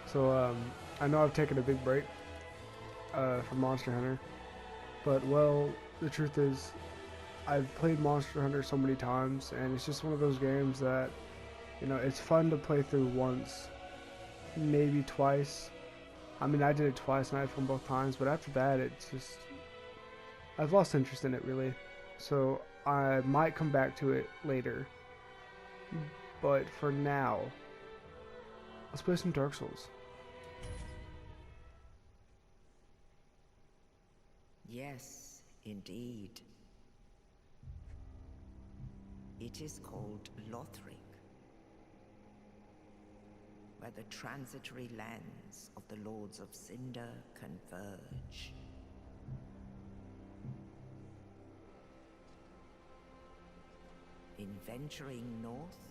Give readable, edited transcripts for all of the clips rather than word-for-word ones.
So I know I've taken a big break from Monster Hunter, but well, the truth is, I've played Monster Hunter so many times, and it's just one of those games that it's fun to play through once, maybe twice. I mean, I did it twice, and I had fun both times. But after that, it's just I've lost interest in it really. So I might come back to it later, but for now, let's play some Dark Souls. Yes, indeed. It is called Lothric, where the transitory lands of the Lords of Cinder converge. In venturing north,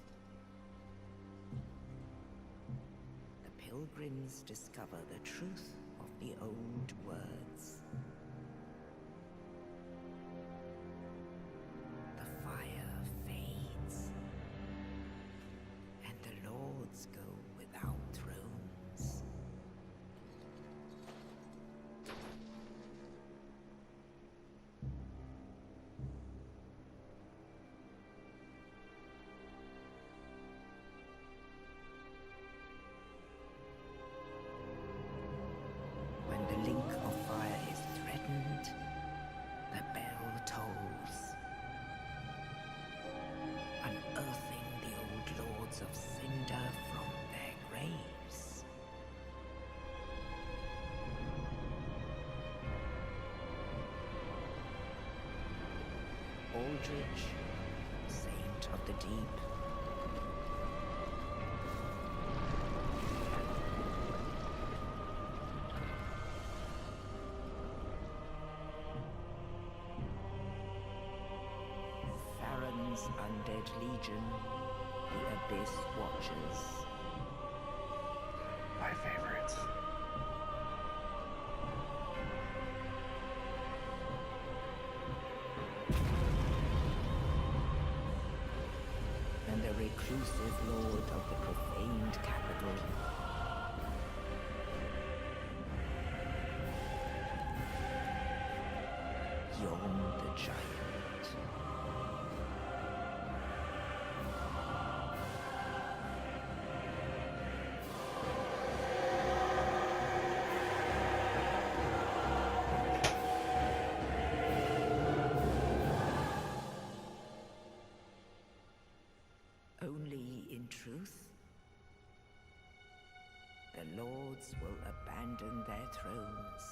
the pilgrims discover the truth of the old words. The fire fades, and the lords go without thrones. When the link of fire is threatened, the bell tolls, unearthing the old lords of Cinder from their graves. Aldrich, saint of the deep, Farron's undead legion, the Abyss Watchers. My favorites. And the reclusive lord of the profaned capital. Yom the Giant. Only in truth, the lords will abandon their thrones.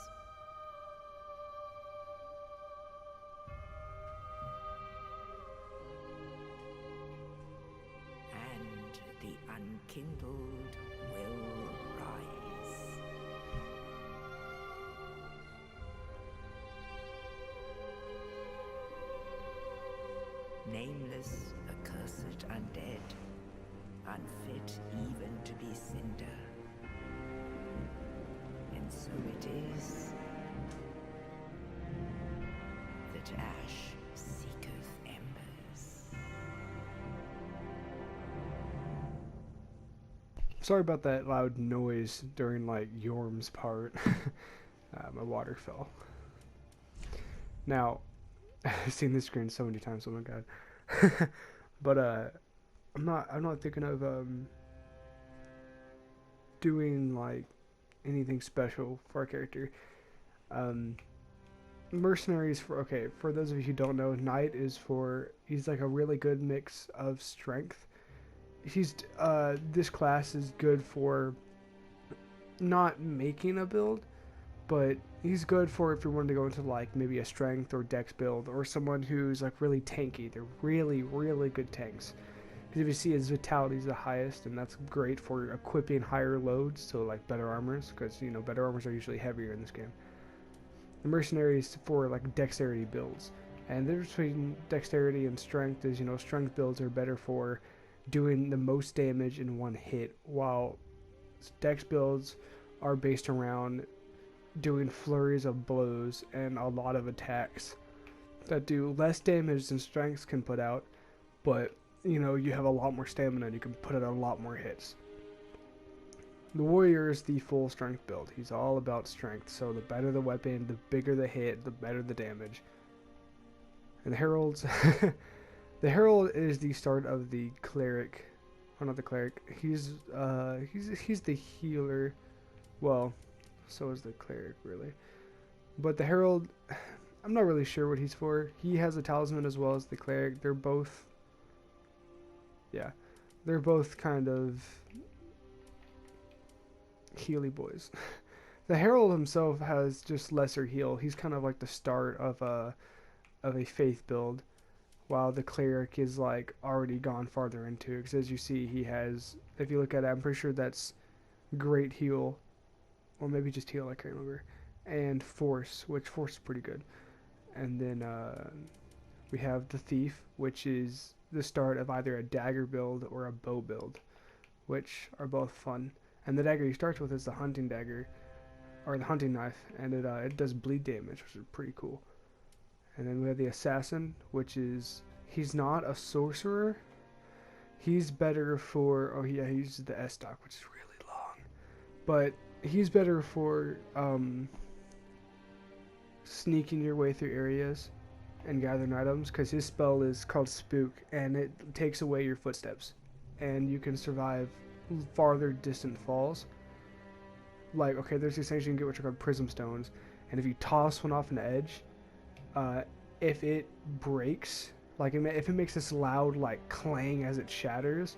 And the unkindled will rise. Nameless, accursed undead, unfit even to be cinder. And so it is that ash seeketh embers. Sorry about that loud noise during like Yorm's part. My water fell. Now, I've seen this screen so many times. Oh my god. But I'm not thinking of doing like anything special for our character. Mercenaries for those of you who don't know, Knight he's like a really good mix of strength. This class is good for not making a build, but he's good for if you wanted to go into like maybe a strength or dex build, or someone who's like really tanky. They're really, really good tanks. Because if you see his vitality is the highest, and that's great for equipping higher loads, so like better armors, because better armors are usually heavier in this game. The mercenaries for like dexterity builds, and the difference between dexterity and strength is strength builds are better for doing the most damage in one hit, while dex builds are based around doing flurries of blows and a lot of attacks that do less damage than strengths can put out, but you have a lot more stamina and you can put out a lot more hits. The warrior is the full strength build. He's all about strength. So the better the weapon, the bigger the hit, the better the damage. And the heralds, the herald is the start of the cleric. Oh, not the cleric. He's the healer. Well, so is the cleric really. But the herald, I'm not really sure what he's for. He has a talisman as well as the cleric. They're both, yeah, they're both kind of healy boys. The herald himself has just lesser heal. He's kind of like the start of a faith build, while the cleric is like already gone farther into it. Because as you see, he has, if you look at it, I'm pretty sure that's great heal, or maybe just heal, I can't remember, and force, which force is pretty good. And then we have the thief, which is the start of either a dagger build or a bow build, which are both fun. And the dagger he starts with is the hunting dagger, or the hunting knife, and it does bleed damage, which is pretty cool. And then we have the assassin, which is, he's not a sorcerer. He's better for, oh yeah, he uses the S stock, which is really long. But he's better for sneaking your way through areas and gathering items, because his spell is called Spook, and it takes away your footsteps. And you can survive farther distant falls. Like, okay, there's these things you can get which are called prism stones, and if you toss one off an edge, if it breaks, like if it makes this loud like clang as it shatters,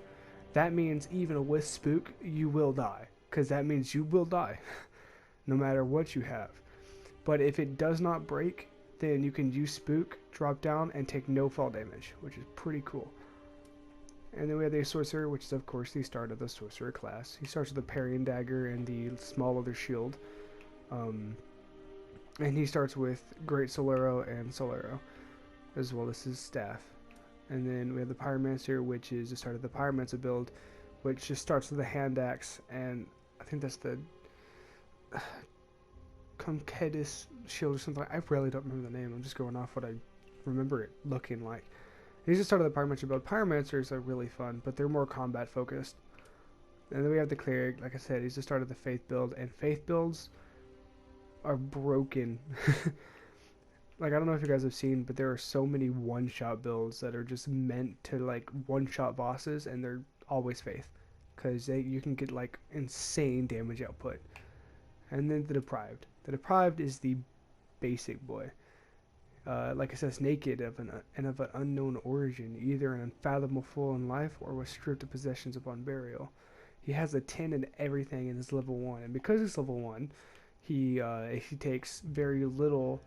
that means even with Spook you will die, because that means you will die no matter what you have. But if it does not break, then you can use Spook, drop down, and take no fall damage, which is pretty cool. And then we have the sorcerer, which is of course the start of the sorcerer class. He starts with the parrying dagger and the small leather shield. And he starts with Great Solero and Solero, as well as his staff. And then we have the Pyromancer, which is the start of the Pyromancer build, which just starts with the hand axe, and I think that's the Conquedis shield or something. I really don't remember the name. I'm just going off what I remember it looking like. He's the start of the Pyromancer build. Pyromancers are really fun, but they're more combat focused. And then we have the Cleric. Like I said, he's the start of the Faith build, and Faith builds are broken. Like, I don't know if you guys have seen, but there are so many one-shot builds that are just meant to like one-shot bosses, and they're always Faith, because you can get like insane damage output. And then the Deprived. The Deprived is the basic boy. Like it says, naked of an unknown origin, either an unfathomable fool in life or was stripped of possessions upon burial. He has a 10 in everything and is level 1, and because he's level 1, he takes very little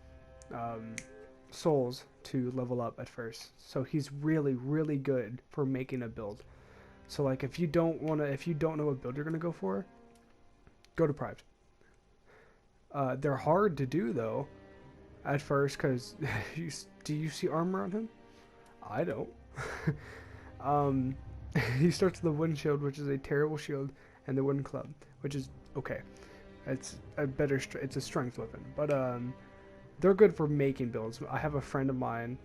souls to level up at first. So he's really, really good for making a build. So like if you don't know what build you're gonna go for, go Deprived. They're hard to do though at first, because do you see armor on him? I don't. He starts with the wooden shield, which is a terrible shield, and the wooden club, which is okay. It's a better it's a strength weapon, but they're good for making builds. I have a friend of mine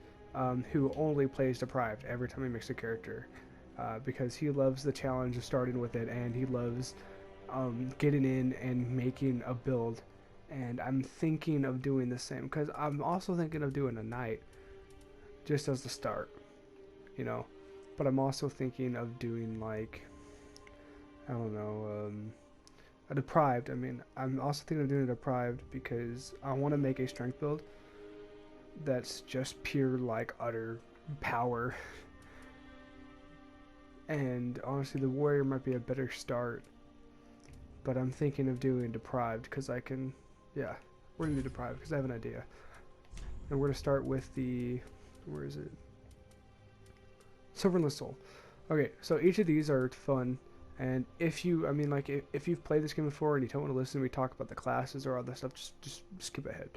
who only plays Deprived every time he makes a character, because he loves the challenge of starting with it, and he loves getting in and making a build. And I'm thinking of doing the same, because I'm also thinking of doing a knight just as the start, you know. But I'm also thinking of doing, like, I don't know, a Deprived. I mean, I'm also thinking of doing a Deprived because I want to make a strength build that's just pure, like, utter power. And honestly, the warrior might be a better start, but I'm thinking of doing Deprived because I can. Yeah, we're going to do Deprived because I have an idea. And we're going to start with the, where is it? Silverless Soul. Okay, so each of these are fun. And if you, I mean, like, if you've played this game before and you don't want to listen to me talk about the classes or all that stuff, just skip ahead.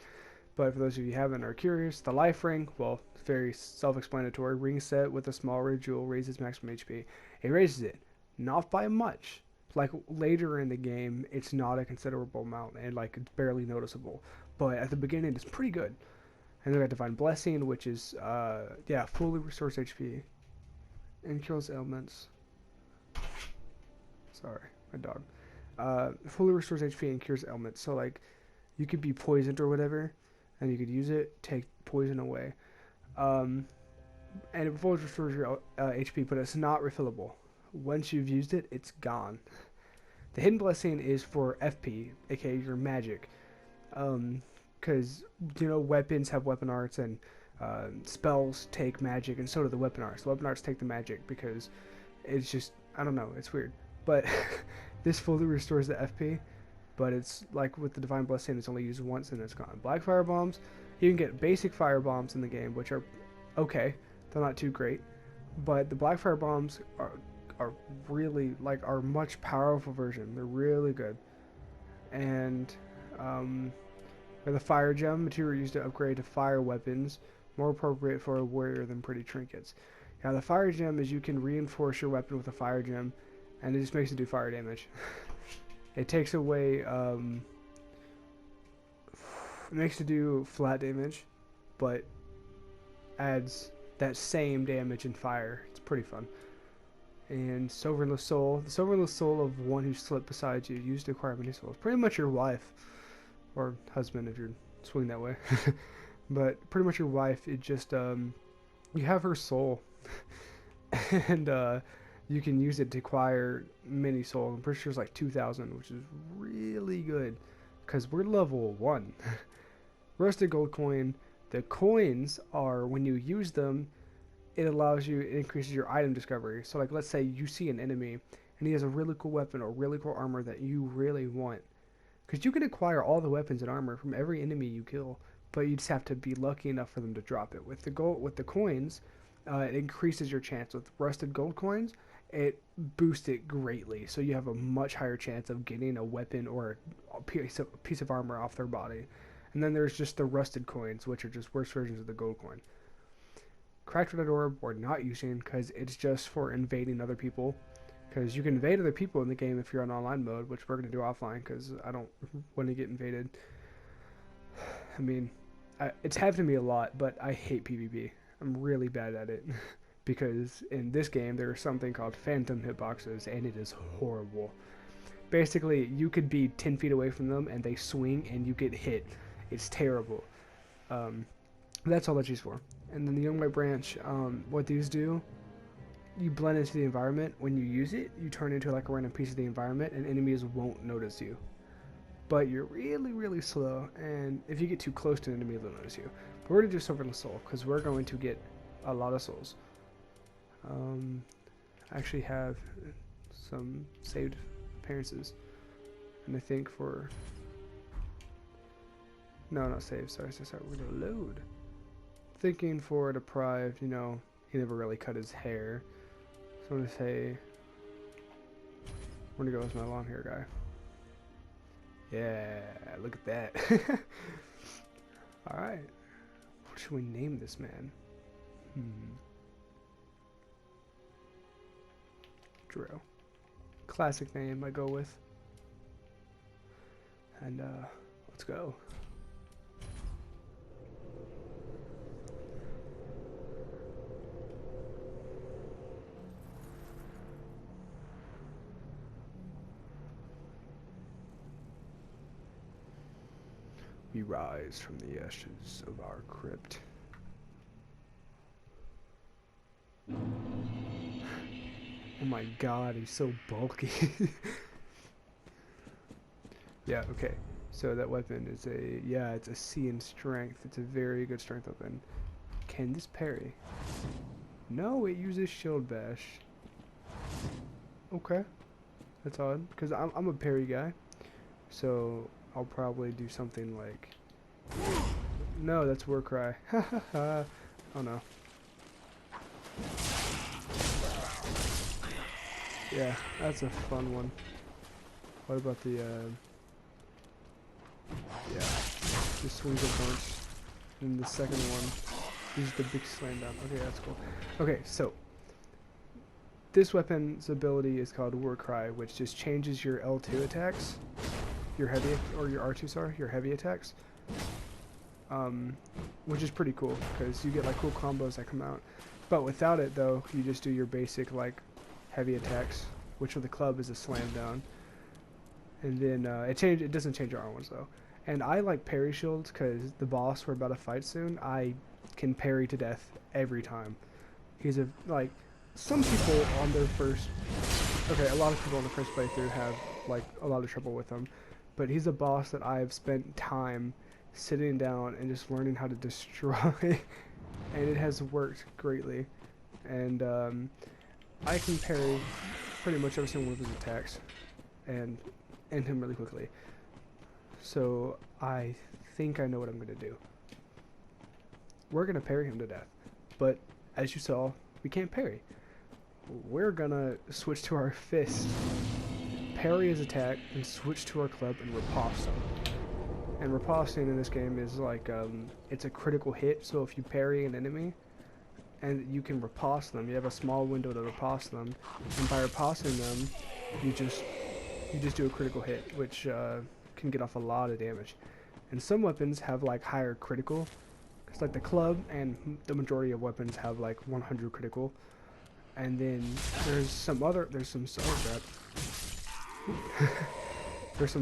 But for those of you who haven't or are curious, the life ring, well, very self-explanatory. Ring set with a small red jewel raises maximum HP. It raises it, not by much. Like, later in the game, it's not a considerable amount, and, like, it's barely noticeable. But at the beginning, it's pretty good. And then we got Divine Blessing, which is, yeah, fully restores HP. And kills ailments. Sorry, my dog. Fully restores HP and cures ailments. So like, you could be poisoned or whatever, and you could use it, take poison away. And it fully restores your HP, but it's not refillable. Once you've used it, it's gone. The Hidden Blessing is for FP, aka your magic. Because, weapons have weapon arts, and spells take magic, and so do the weapon arts. The weapon arts take the magic because it's just, I don't know, it's weird. But this fully restores the FP, but it's like with the Divine Blessing, it's only used once and it's gone. Black Fire Bombs, you can get basic fire bombs in the game, which are okay. They're not too great. But the Black Fire Bombs are really, like, our much powerful version. They're really good. And, the Fire Gem, material used to upgrade to fire weapons, more appropriate for a warrior than pretty trinkets. Now, the Fire Gem is you can reinforce your weapon with a Fire Gem, and it just makes it do fire damage. It takes away, it makes it do flat damage, but adds that same damage in fire. It's pretty fun. And Sovereignless Soul. The Sovereignless Soul of one who slipped beside you, used to acquire many souls. Pretty much your wife. Or husband if you're swinging that way. But pretty much your wife, it just, you have her soul. And, you can use it to acquire many souls. I'm pretty sure it's like 2,000, which is really good. Because we're level 1. Rusted Gold Coin. The coins are, when you use them, it increases your item discovery. So like, let's say you see an enemy and he has a really cool weapon or really cool armor that you really want. Because you can acquire all the weapons and armor from every enemy you kill, but you just have to be lucky enough for them to drop it. With the coins, it increases your chance. With rusted gold coins, it boosts it greatly. So you have a much higher chance of getting a weapon or a piece of armor off their body. And then there's just the rusted coins, which are just worse versions of the gold coin. Cracked Red Orb we're not using because it's just for invading other people. Because you can invade other people in the game if you're on online mode, which we're going to do offline because I don't want to get invaded. I mean, it's happened to me a lot, but I hate PvP. I'm really bad at it. Because in this game, there's something called phantom hitboxes, and it is horrible. Basically, you could be 10 feet away from them, and they swing, and you get hit. It's terrible. That's all that's used for. And then the Young White Branch, what these do, you blend into the environment. When you use it, you turn into like a random piece of the environment, and enemies won't notice you. But you're really, really slow, and if you get too close to an enemy, they'll notice you. But we're going to do Sovereignless Soul, because we're going to get a lot of souls. I actually have some saved appearances, and I think for... No, not saved, sorry, we're going to load. Thinking for Deprived, he never really cut his hair. So I'm going to say, I'm going to go with my long hair guy. Yeah, look at that. Alright. What should we name this man? Drill. Classic name I go with. And, let's go. We rise from the ashes of our crypt. Oh my god, he's so bulky. Yeah, okay. So that weapon is it's a C in strength. It's a very good strength weapon. Can this parry? No, it uses shield bash. Okay. That's odd, because I'm a parry guy. So I'll probably do something like... No, that's Warcry. Oh no. Yeah, that's a fun one. What about the, yeah, just swings a bunch. And the second one is the big slam down. Okay, that's cool. Okay, so this weapon's ability is called Warcry, which just changes your L2 attacks, your heavy, or your R2, sorry, your heavy attacks. Which is pretty cool, because you get like cool combos that come out. But without it though, you just do your basic like heavy attacks, which with the club is a slam down. And then it doesn't change your R1s though. And I like parry shields because the boss we're about to fight soon, I can parry to death every time. He's like, some people on their first, okay, a lot of people on the first playthrough have like a lot of trouble with him, but he's a boss that I've spent time sitting down and just learning how to destroy, and it has worked greatly. And I can parry pretty much every single one of his attacks and end him really quickly. So I think I know what I'm going to do. We're going to parry him to death, but as you saw, we can't parry. We're going to switch to our fist, parry his attack, and switch to our club and riposte him. And riposting in this game is like, it's a critical hit, so if you parry an enemy, and you can riposte them, you have a small window to riposte them, and by riposting them, you just do a critical hit, which can get off a lot of damage. And some weapons have like higher critical. It's like the club and the majority of weapons have like 100 critical. And then there's some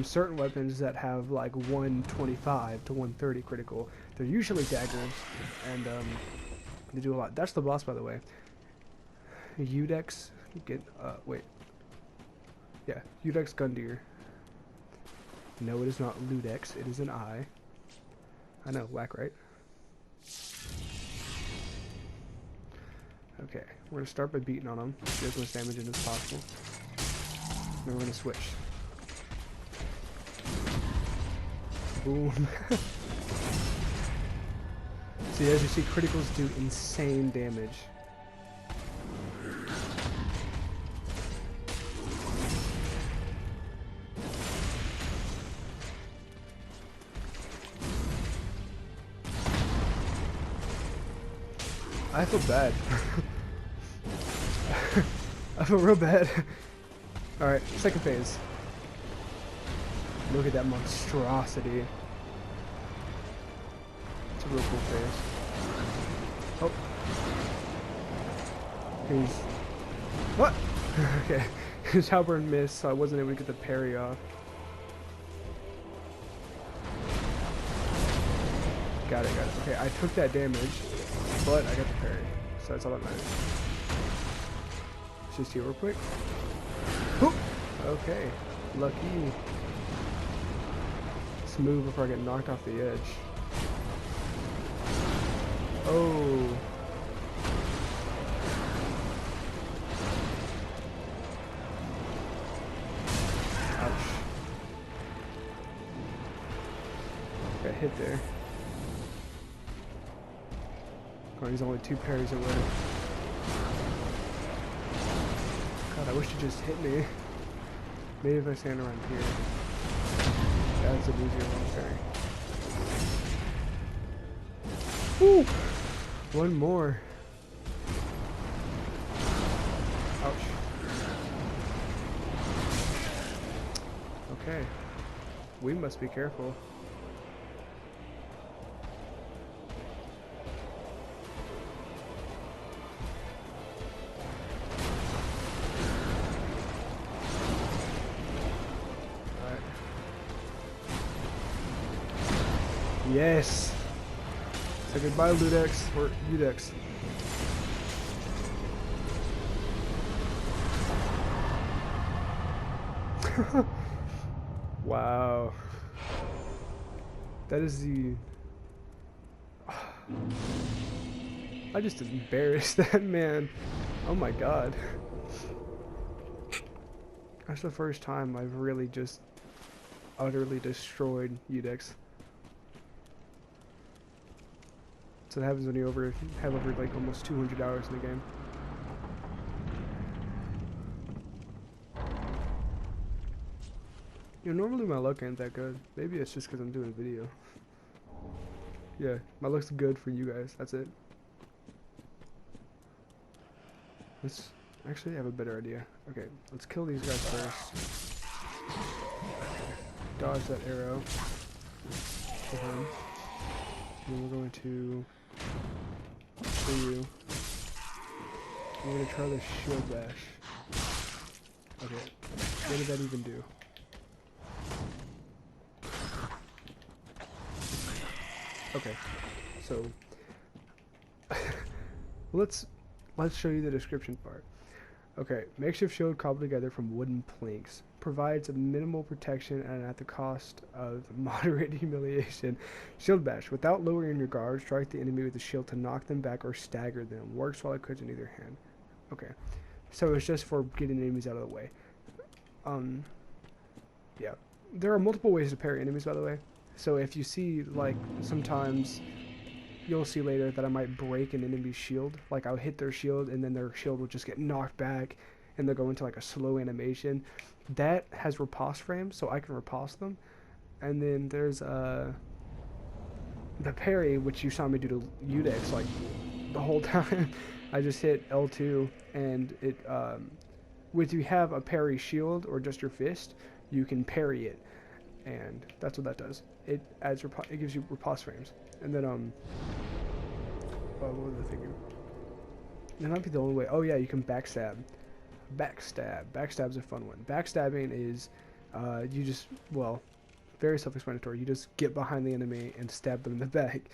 certain weapons that have like 125 to 130 critical. They're usually daggers, and they do a lot. That's the boss, by the way. Udex, Udex Gundyr. No, it is not Ludex. It is an I. I know, whack, right? Okay, we're gonna start by beating on him. Do as much damage as possible. Then we're gonna switch. Boom. See, as you see, criticals do insane damage. I feel bad. I feel real bad. Alright, second phase. Look at that monstrosity. It's a real cool phase. Oh. He's... What? Okay. His halberd missed, so I wasn't able to get the parry off. Got it. Okay, I took that damage, but I got the parry, so that's all that matters. Let's just heal real quick. Whoop. Okay, lucky. Let's move before I get knocked off the edge. Oh. Ouch. Got hit there. Oh, he's only 2 parries away. God, I wish you just hit me. Maybe if I stand around here. That's an easier one parry. Woo! One more. Ouch. Okay. We must be careful. Yes! Say goodbye, Ludex, or Udex. Wow. That is the... I just embarrassed that man. Oh my god. That's the first time I've really just utterly destroyed Udex. So that happens when you have over like almost 200 hours in the game. You know, normally my luck ain't that good. Maybe it's just because I'm doing a video. Yeah, my luck's good for you guys. That's it. Let's actually have a better idea. Okay, let's kill these guys first. Dodge that arrow. Kill him. And we're going to kill you. We're going to try the shield bash. Okay, what did that even do? Okay, so let's show you the description part. Okay, makeshift shield cobbled together from wooden planks. Provides a minimal protection and at the cost of moderate humiliation. Shield bash. Without lowering your guard, strike the enemy with the shield to knock them back or stagger them. Works while it could in either hand. Okay, so it's just for getting enemies out of the way. Yeah. There are multiple ways to parry enemies, by the way. So if you see, like, sometimes you'll see later that I might break an enemy's shield. Like, I'll hit their shield and then their shield will just get knocked back and they'll go into like a slow animation. That has riposte frames, so I can riposte them. And then there's the parry, which you saw me do to Udex like the whole time. I just hit L2 and it with you have a parry shield or just your fist, you can parry it, and that's what that does. It adds it gives you riposte frames. And then what was I thinking? That might be the only way. Oh yeah, you can backstab. Backstab's a fun one. Backstabbing is you just, well, very self-explanatory. You just get behind the enemy and stab them in the back.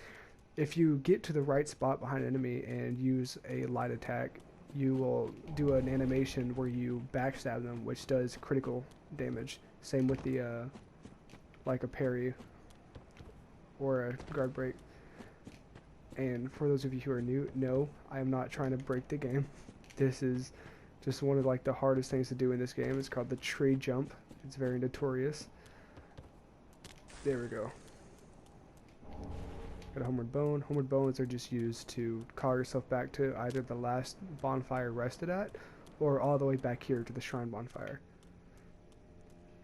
If you get to the right spot behind an enemy and use a light attack, you will do an animation where you backstab them, which does critical damage. Same with the like a parry or a guard break. And for those of you who are new, no, I am not trying to break the game. This is just one of like the hardest things to do in this game. It's called the tree jump. It's very notorious. There we go. Got a homeward bone. Homeward bones are just used to call yourself back to either the last bonfire rested at, or all the way back here to the shrine bonfire.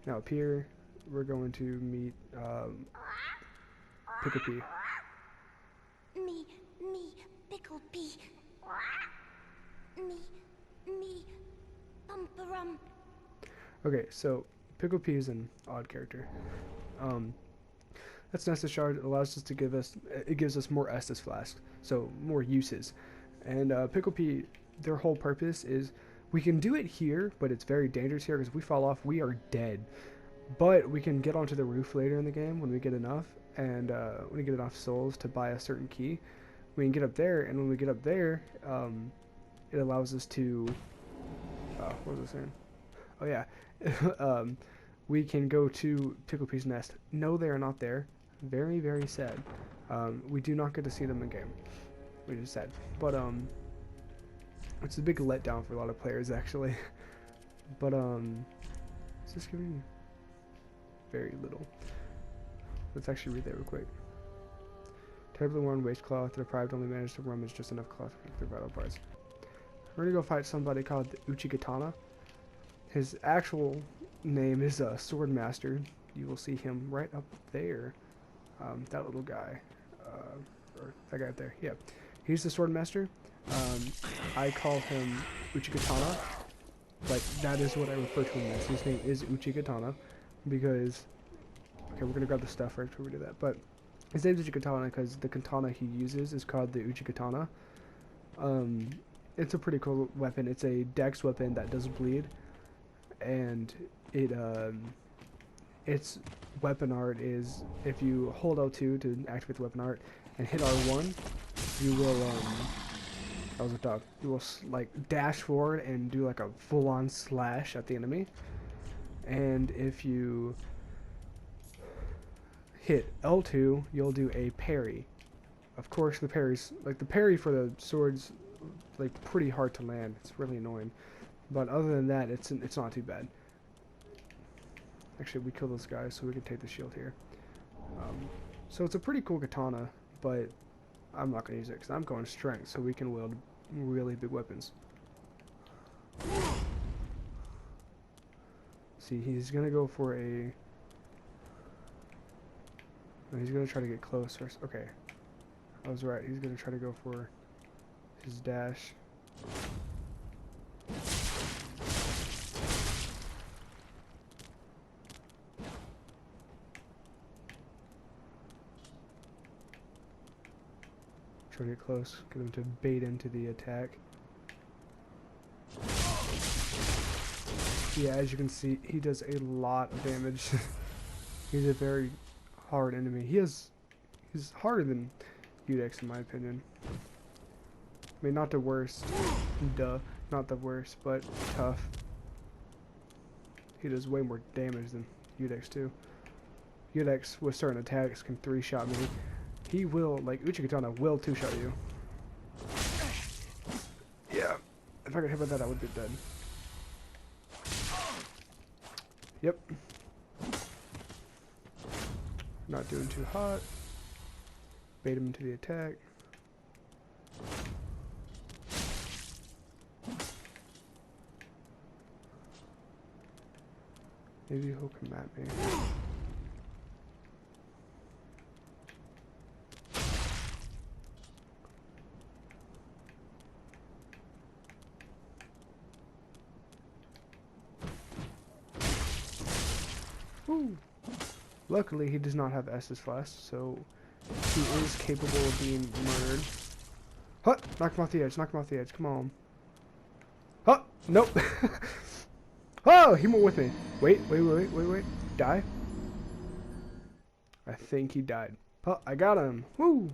Now up here, we're going to meet Pickle Pea. Me, Pickle Pea. Me, Bumperum. Okay, so Pickle Pea is an odd character. That's Nessus Shard. It allows us to gives us more Estus Flasks, so more uses. And Pickle Pea, their whole purpose is we can do it here, but it's very dangerous here because if we fall off, we are dead. But we can get onto the roof later in the game when we get enough, and when we get enough souls to buy a certain key, we can get up there. And when we get up there, it allows us to. What was I saying? Oh yeah, we can go to Pickle Pea's nest. No, they are not there. Very, very sad. We do not get to see them in game, which is sad. But it's a big letdown for a lot of players actually. But is this giving very little? Let's actually read that real quick. Terribly worn waistcloth, deprived only managed to rummage just enough cloth to clear vital parts. We're gonna go fight somebody called the Uchigatana. His actual name is Swordmaster. You will see him right up there. That little guy, or that guy up there. Yeah, he's the Swordmaster. I call him Uchigatana, but that is what I refer to him as. His name is Uchigatana because. Okay, we're gonna grab the stuff right before we do that. But his name is Uchigatana because the katana he uses is called the Uchigatana. It's a pretty cool weapon. It's a dex weapon that does bleed, and its weapon art is if you hold L2 to activate the weapon art and hit R1, you will that was a dog. You will like dash forward and do like a full-on slash at the enemy, and if you hit L2, you'll do a parry. Of course, the parries, like the parry for the swords, like pretty hard to land. It's really annoying, but other than that, it's not too bad. Actually, we kill those guys so we can take the shield here. So it's a pretty cool katana, but I'm not gonna use it because I'm going strength, so we can wield really big weapons. See, he's gonna go for a. No, he's gonna try to get close first. Okay, I was right. He's gonna try to go for his dash. Try to get close. Get him to bait into the attack. Yeah, as you can see, he does a lot of damage. He's a very hard enemy. He has He's harder than Udex in my opinion. I mean, not the worst. Duh. Not the worst, but tough. He does way more damage than Udex too. Udex with certain attacks can 3-shot me. He will, like Uchigatana will 2-shot you. Yeah. If I got hit by that, I would be dead. Yep. Not doing too hot. Bait him into the attack. Maybe he'll come at me. Woo. Luckily, he does not have Estus Flask, so he is capable of being murdered. Huh! Knock him off the edge, knock him off the edge, come on. Huh! Nope! Oh! He went with me. Wait. Die? I think he died. Oh, I got him! Woo!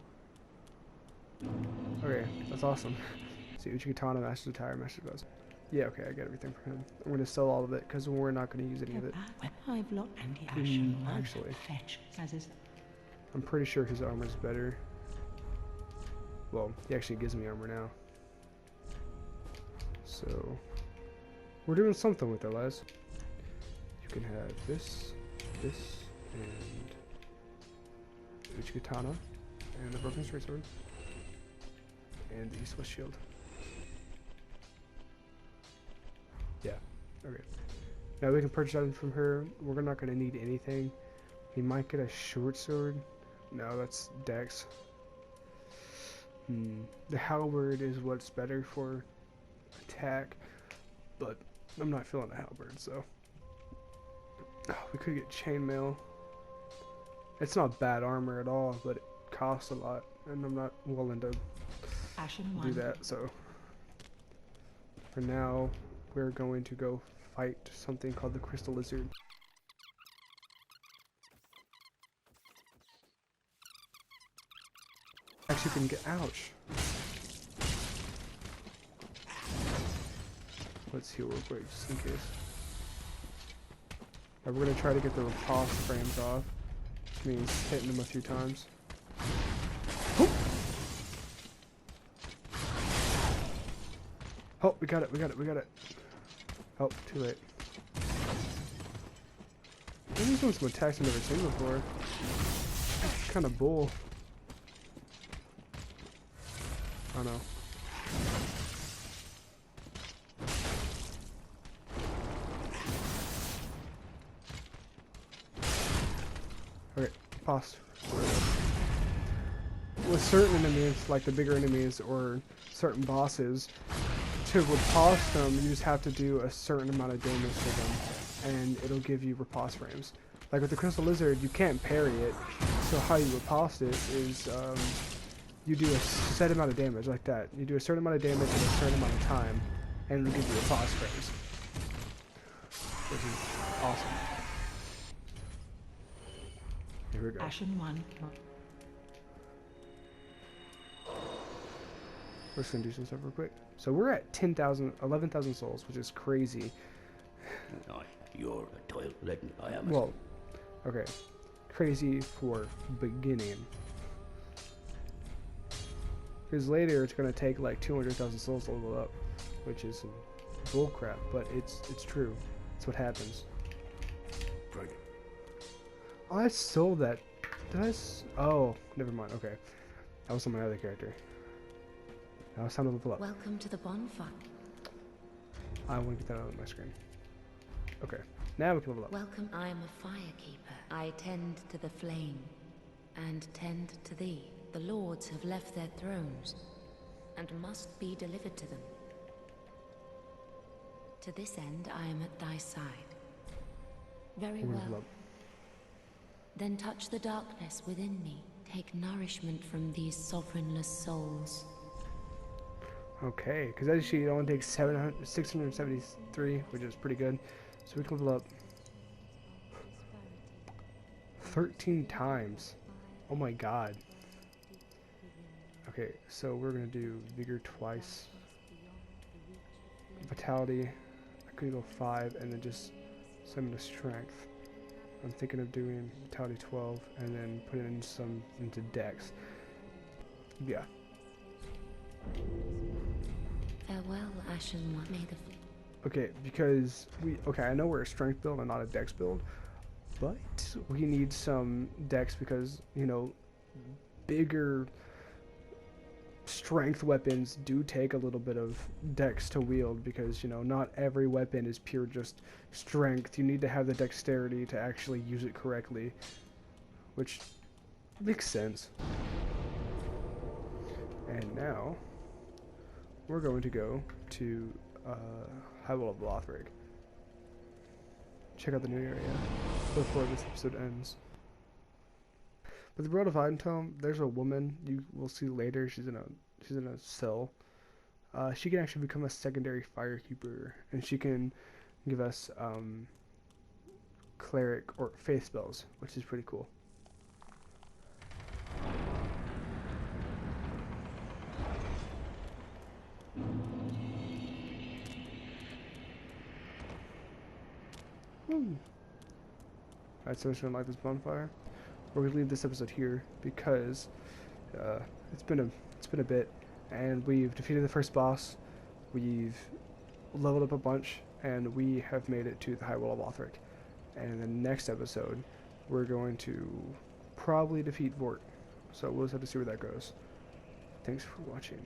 Okay, that's awesome. See, Uchigatana, Master Tire, Master Gloves. Yeah, okay, I got everything for him. I'm gonna sell all of it, because we're not gonna use any of it. Actually. I'm pretty sure his armor's better. Well, he actually gives me armor now. So, we're doing something with it, lads. You can have this, and Uchigatana, and the Broken Straight Sword, and the East-West Shield. Yeah, okay. Now we can purchase items from her. We're not going to need anything. We might get a short sword. No, that's Dex. The halberd is what's better for attack, but I'm not feeling the halberd, so. Oh, we could get chainmail. It's not bad armor at all, but it costs a lot, and I'm not willing to do that, so. For now, we're going to go fight something called the Crystal Lizard. Actually, can get ouch. Let's heal real quick, just in case. Now we're gonna try to get the riposte frames off, which means hitting them a few times. Oh, oh, we got it. Oh, too late. He's doing some attacks I've never seen before. That's kind of bull. Oh no. Okay, pause. With certain enemies, like the bigger enemies or certain bosses, to riposte them, you just have to do a certain amount of damage to them, and it'll give you riposte frames. Like with the Crystal Lizard, you can't parry it, so how you riposte it is you do a set amount of damage, like that. You do a certain amount of damage in a certain amount of time, and it'll give you riposte frames. Which is awesome. Here we go. Ashen 1. We're just gonna do some stuff real quick. So we're at 11,000 souls, which is crazy. You're a toil-laden I am. Well, okay. Crazy for beginning. Because later it's gonna take like 200,000 souls to level up, which is some bullcrap, but it's true. It's what happens. Brilliant. Oh, I sold that. Did I? Oh, never mind. Okay, that was on my other character. Now it's time to level up. Welcome to the bonfire. I want to get that out of my screen. Okay, now we can level up. Welcome. I am a firekeeper. I tend to the flame, and tend to thee. The lords have left their thrones, and must be delivered to them. To this end, I am at thy side. Very We're gonna level well. up. Then touch the darkness within me. Take nourishment from these sovereignless souls. Okay, because actually it only takes 673, which is pretty good. So we can level up 13 times. Oh my god. Okay, so we're gonna do vigor twice, vitality. I could go 5 and then just summon a strength. I'm thinking of doing vitality 12 and then putting in some into dex. Yeah. Farewell, Ashen One. May the Okay, because I know we're a strength build and not a dex build, but we need some dex because, you know, bigger strength weapons do take a little bit of dex to wield because, you know, not every weapon is pure just strength. You need to have the dexterity to actually use it correctly, which makes sense. And now we're going to go to Highwell of Lothric. Check out the new area before this episode ends. But the World of Identome, there's a woman you will see later. She's in a cell. She can actually become a secondary firekeeper, and she can give us cleric or faith spells, which is pretty cool. Alright, so I'm just gonna light this bonfire. We're gonna leave this episode here because it's been a bit, and we've defeated the first boss, we've leveled up a bunch, and we have made it to the Highwell of Lothric. And in the next episode, we're going to probably defeat Vort. So we'll just have to see where that goes. Thanks for watching.